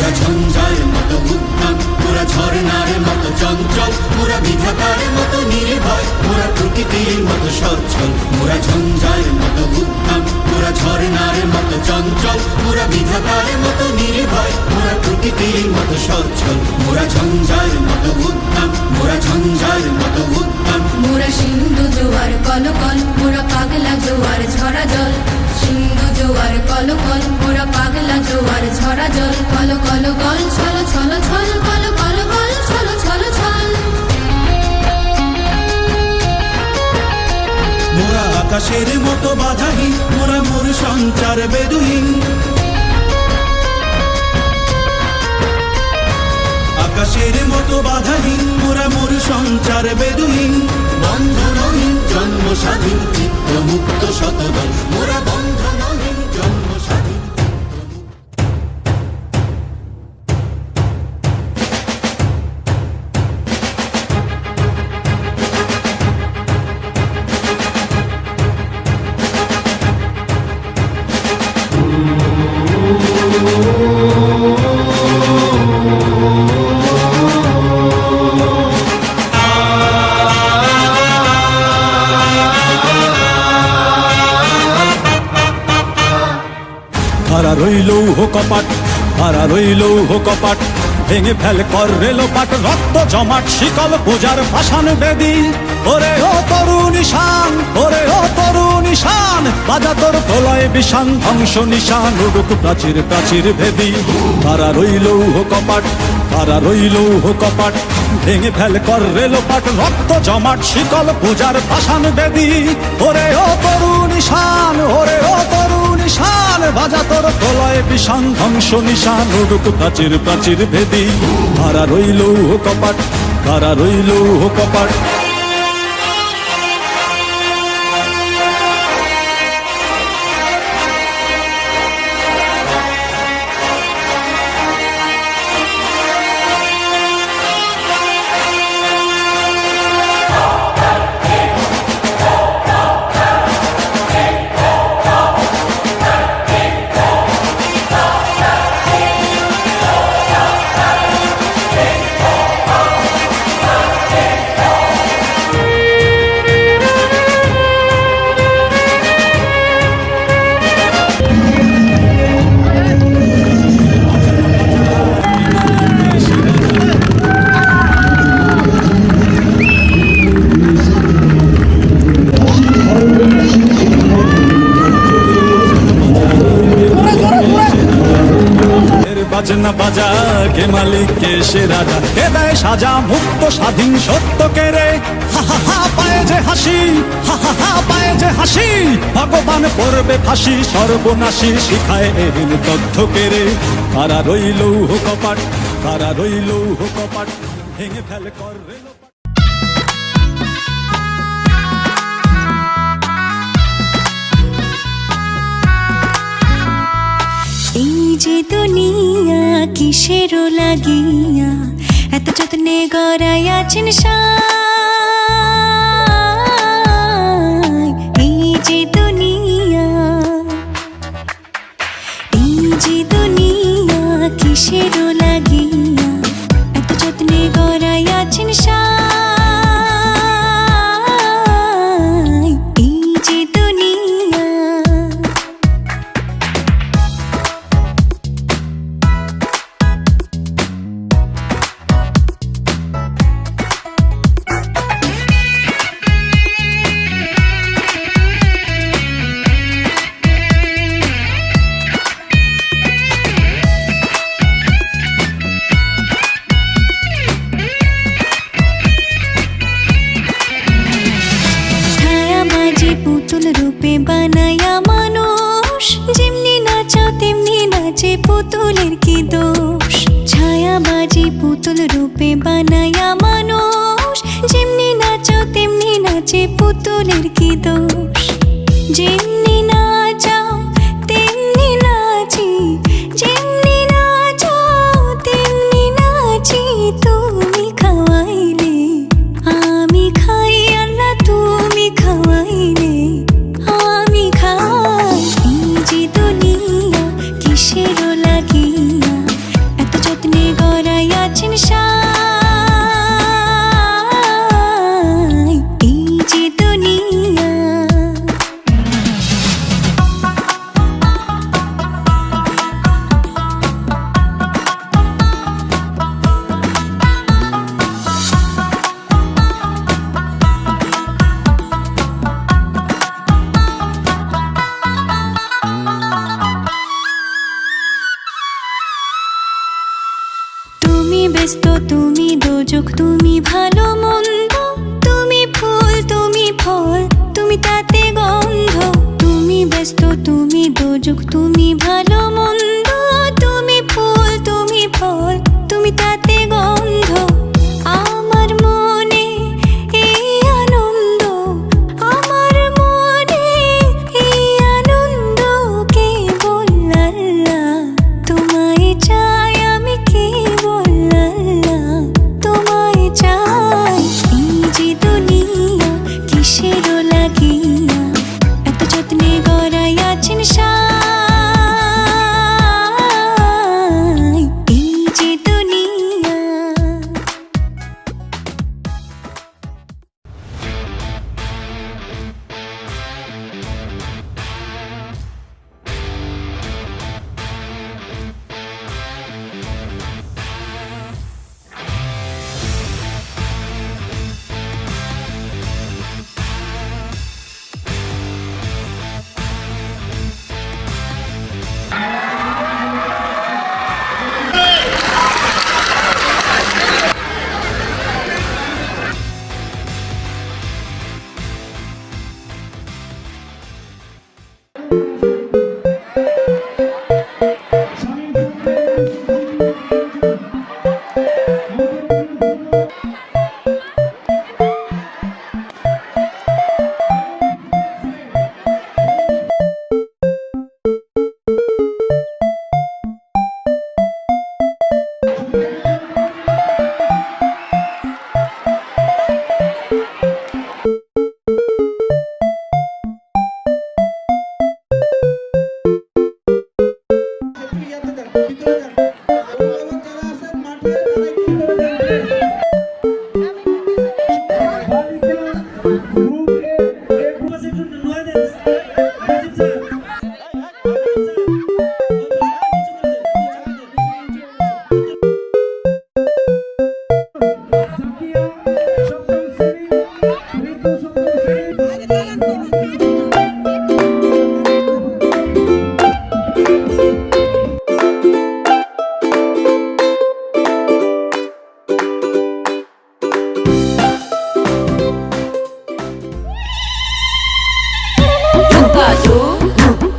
মোরা ঝঞ্ঝার মতো উদ্দাম, মোরা ঝর্ণার মতো চঞ্চল, মোরা বিধাতার মতো নির্ভয়, মোরা প্রকৃতির মতো সচ্ছল। মোরা ঝঞ্ঝার মতো উদ্দাম, মোরা ঝর্ণার মতো চঞ্চল, মোরা বিধাতার মতো নির্ভয়, মোরা প্রকৃতির মতো সচ্ছল। মোরা ঝঞ্ঝার মতো উদ্দাম, মোরা ঝঞ্ঝার মতো উদ্দাম। মোরা সিন্ধু জোয়ার কলকল, মোরা পাগলা জোয়ার ঝরা জল। সিন্ধু জোয়ার কলকল, মোরা পাগলা জোয়ার ঝরা জল। কল কল গল ছল ছল ছল, কল কল গল ছল ছল ছল। মোরা আকাশের মতো বাধাহীন, মোরা মোর সঞ্চার বেদুহীন। আকাশের মতো বাধাহীন, মোরা মোর সঞ্চার বেদুহীন। বন্ধনহীন জন্ম স্বাধীন, চিত্ত মুক্ত শতদল। মোরা বন্ধনহীন জন্ম স্বাধীন। হারা রইল কপাট, হারা রইল কপাট, ভেঙে ফেল কর রেলোপাট। রক্ত জমাট শিকল পূজার পাষাণ বেদী। ওরে ও তরুণ ঈশান, ওরে ও তরুণ ঈশান, বাজা তোর প্রলয় বিষান, ধ্বংস নিশান উড়ুক প্রাচীর প্রাচীর ভেদী। হারা রইল কপাট, হারা রইল কপাট, ভেঙে ফেল কর রেলোপাট। রক্ত জমাট শিকল পূজার পাষাণ বেদী। ওরে ও তরুণ ঈশান, ওরে ও তরুণ ঈশান, বাজা তোর প্রলয় বিষান, ধ্বংস নিশান উড়ুক প্রাচীর প্রাচীর ভেদী। হারা রইল কপাট, হারা রইল কপাট। বাজনা বাজা কে মালিক কে সে রাজা, কে দেয় সাজা মুক্ত স্বাধীন সত্য কে রে। হা হা হা পায়ে যে হাসি, হা হা হা পায়ে যে হাসি, ভগবান পড়বে ফাঁসি সর্বনাশী শিখায় এহীন তথ্য কে রে। কারা রইল কপাট, কারা রইল কপাট, ভেঙে ফেল কর রেলোপাট। এই যে দুনিয়া কিসের লাগিয়া, এত যত্নে গড়াইয়াছেন সাই। এই যে দুনিয়া, এই যে দুনিয়া কিসের লাগিয়া, এত যত্নে গড়াইয়াছেন সাই। এই যে দুনিয়া, পুতুল রূপে বানায়া মানুষ, যেমনি নাচাও তেমনি নাচে পুতুলের কি দোষ। ছায়াবাজি পুতুল রূপে বানায়া মানুষ, যেমনি নাচাও তেমনি নাচে পুতুলের কি দোষ। যেমনি নাচাও তেমনি নাচি, যেমনি নাচাও তেমনি নাচি। তুমি খাওয়াইলে আমি খাই, আল্লাহ তুমি খাওয়াইলে আমি খাই। এই যে দুনিয়া কিসের লাগিয়া, এত তুমি ব্যস্ত তুমি দোজক তুমি ভালো মন্দ তুমি ফুল তুমি ফল তুমি তাতে গন্ধ তুমি ব্যস্ত তুমি দোজক তুমি ভালো মন্দ তুমি ফুল তুমি ফল তুমি তাতে গন্ধ আমার মনে এই আনন্দ আমার মনে এই আনন্দ কেবল আল্লাহ তোমায় চাই আমি কেবল আল্লাহ তোমায় চাই এই যে দুনিয়া কিসের লাগিয়া এত যত্নে গড়াই আছেন সাই এই যে দুনিয়া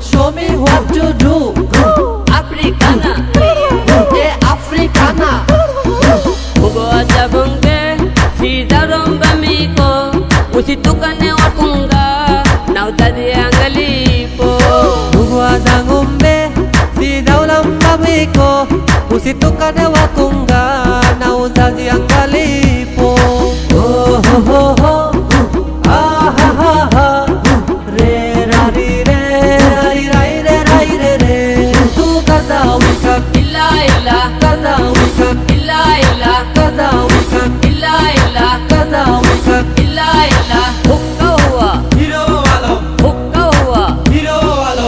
Show me what to do. Africana, Africana. Hugo Jabunge, Sidaromba Miko, Usitukane Wakunga, now Daddy Angalipo. Zangumbe, si daulam babiko, usitukane wakunga, na uzazi angalipo. Oh ho ho ho, ah ha ha ha, re ra ri re, rai rai re rai re re. Tu kaza wikam, Illa illa, kaza wikam, illa illa, kaza wikam, illa illa, kaza wikam. illa illa. Hukka hua, Hero walo, hukka hua. hero walo.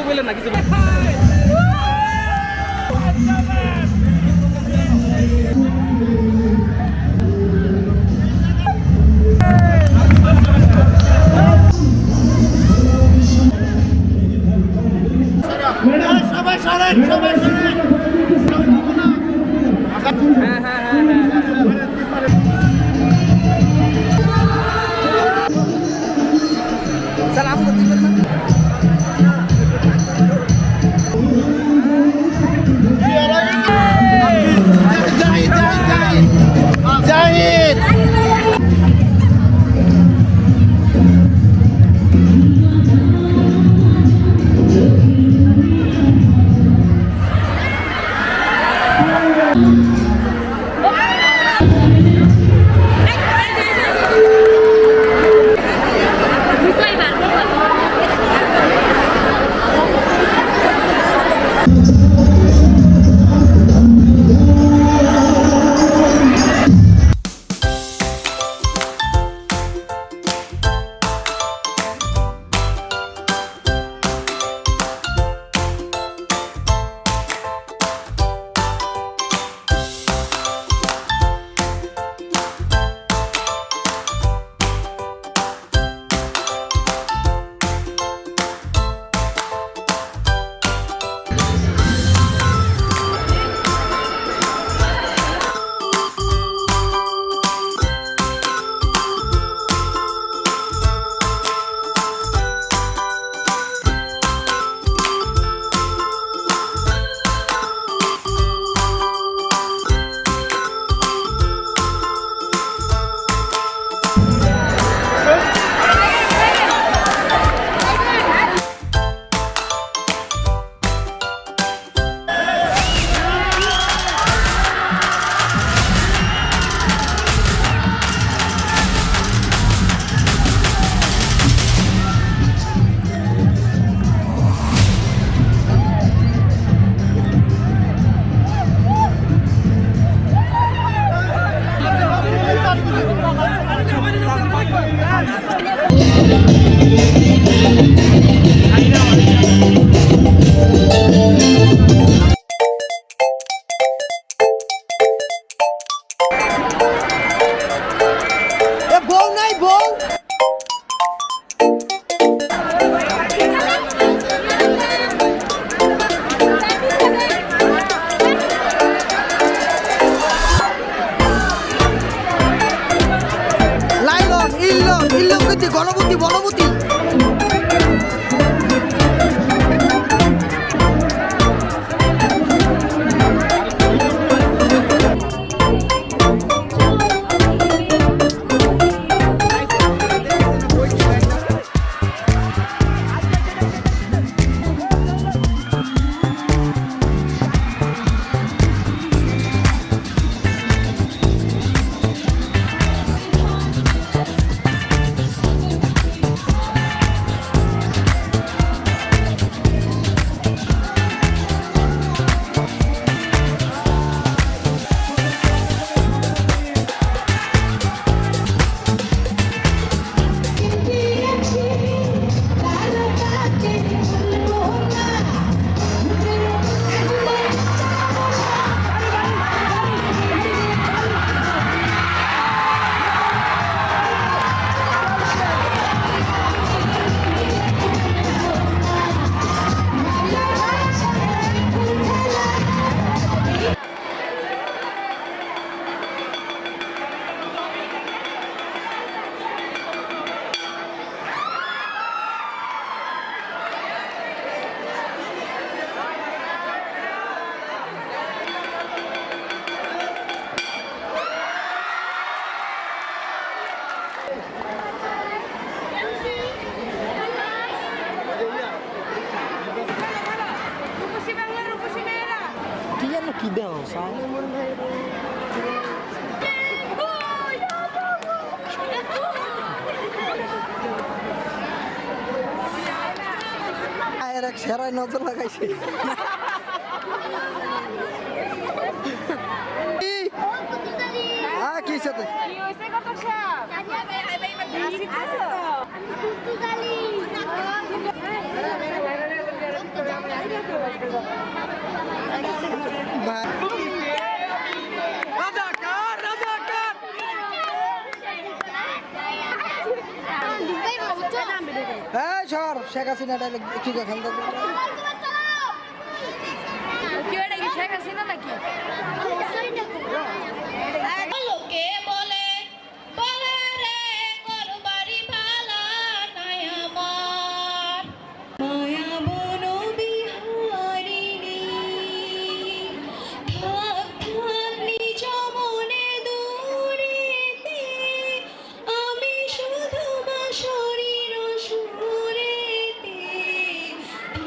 বললেন না কিছু সেরাই নজর লাগাইছে কি সাথে হ্যাঁ সর শেখ হাসিনা কি কথা লোকে বলে বলে রে করবারি ভালা নাই আমার মায়া বন বিহারিণী থাক থাক নিজ মনে দূরেতে আমি শুধু শরীর সুরেতে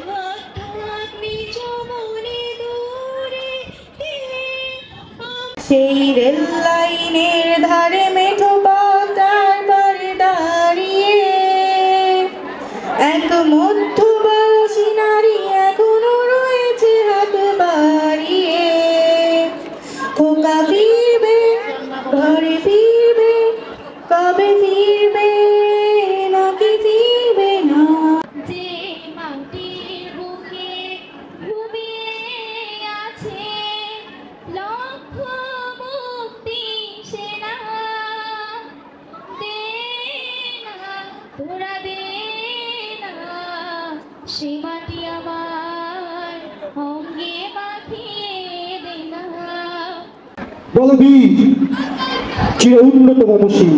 থাক থাক নিজ মনে দূরেতে সেই রেল লাইনের ধারে মেঠো পাতার পারে দাঁড়িয়ে এক মধ্যবয়সী নারী এখনো রয়েছে হাত বাড়িয়ে খোকা ফিরবে ঘরে ফিরবে কবে ফিরবে নাকি ফিরবে না যে মাটির বুকে ঘুমিয়ে আছে লক্ষ মুক্তি সেনা দে না তোরা দে না সে মাটি আমার অঙ্গে মাখিয়ে দে না বলবীর চির উন্নত মমসী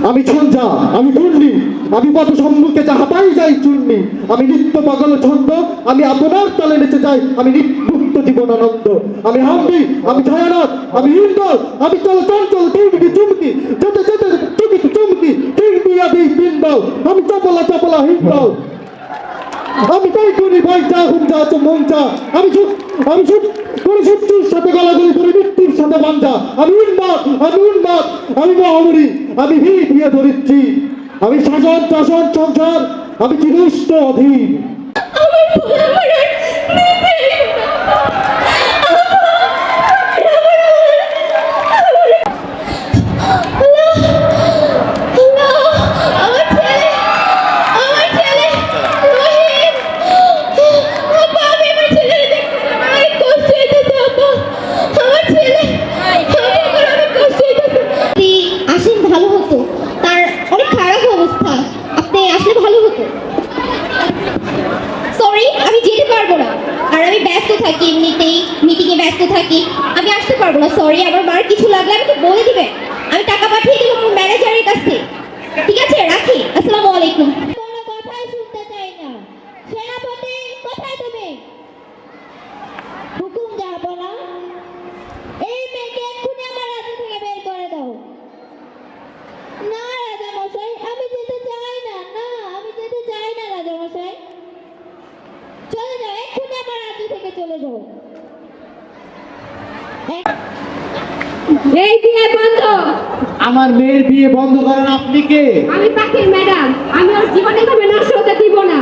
আমি ঝঞ্ঝা আমি ঘূর্ণি আমি পথ সম্মুখে যাহা পাই যাই চূর্ণি আমি নিত্য পাগল ছন্দ আমি আপনার তলে নেচে যাই আমি নির্মুক্ত জীবনানন্দ আমি হাম্বি আমি ছায়ানট আমি হিন্দল আমি চল চঞ্চল চুমকি চুমকি যেতে যেতে চুমকি চুমকি ঠিক দিয়া দিই পিন্দল আমি চপলা চপলা হিন্দল আমি তাই করি ভাই যা হুম যা তো মন যা আমি শুট করে শত্রুর সাথে গলাগলি করে মৃত্যুর সাথে বান্ধা আমি উন্মাদ আমি মহামরি আমি ভিড় দিয়ে ধরিচ্ছি আমি শাসন শাসন সংসার আমি চিরুষ্ট অধীন আসেন ভালো হতো, তার অনেক খারাপ অবস্থা, আপনি আসলে ভালো হতো। সরি, আমি যেতে পারবো না, আর আমি ব্যস্ত থাকি, এমনিতেই মিটিংয়ে ব্যস্ত থাকি, আমি আসতে পারবো না। সরি, আমার মার কিছু লাগলে আমাকে বলে দিবেন, আমি টাকা পাঠিয়ে দেবো আমার ম্যানেজারের কাছে। ঠিক আছে, রাখি। আসসালামু আলাইকুম। কোনো কথাই শুনতে চাই না। সেনাপতি কোথায় তুমি? হুকুম যাব না। এই মেয়েকে এক্ষুনি আমার রাজ্য থেকে বের করে দাও। না রাজা মশাই, আমি যেতে চাই না। না, আমি যেতে চাই না রাজা মশাই। চলে যাও, এক্ষুনি আমার রাজ্য থেকে চলে যাও। এই বিয়ে বন্ধ। আমার মেয়ের বিয়ে বন্ধ করেন আপনি কে? আমি পাখির ম্যাডাম, আমি ওর জীবনে ভাবে নষ্ট হতে দিব না।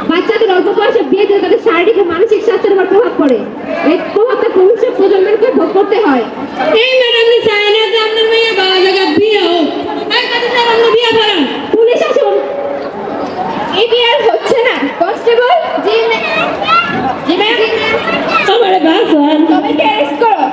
বাচ্চাদের অল্প বয়সে বিয়ে দিলে তাদের শারীরিক ও মানসিক স্বাস্থ্যের উপর প্রভাব পড়ে। এই প্রভাবটা ভবিষ্যৎ প্রজন্মকে ভোগ করতে হয়। এই ম্যাডাম নি চায় না যে আপনার মেয়ে বাবা জায়গা বিয়ে হোক। এই কাজে স্যার আপনি বিয়ে করেন। পুলিশ আসুন। এই বিয়ে আর হচ্ছে না। কনস্টেবল, জি ম্যাম। আমার বাসন। সবাইকে অ্যারেস্ট করো।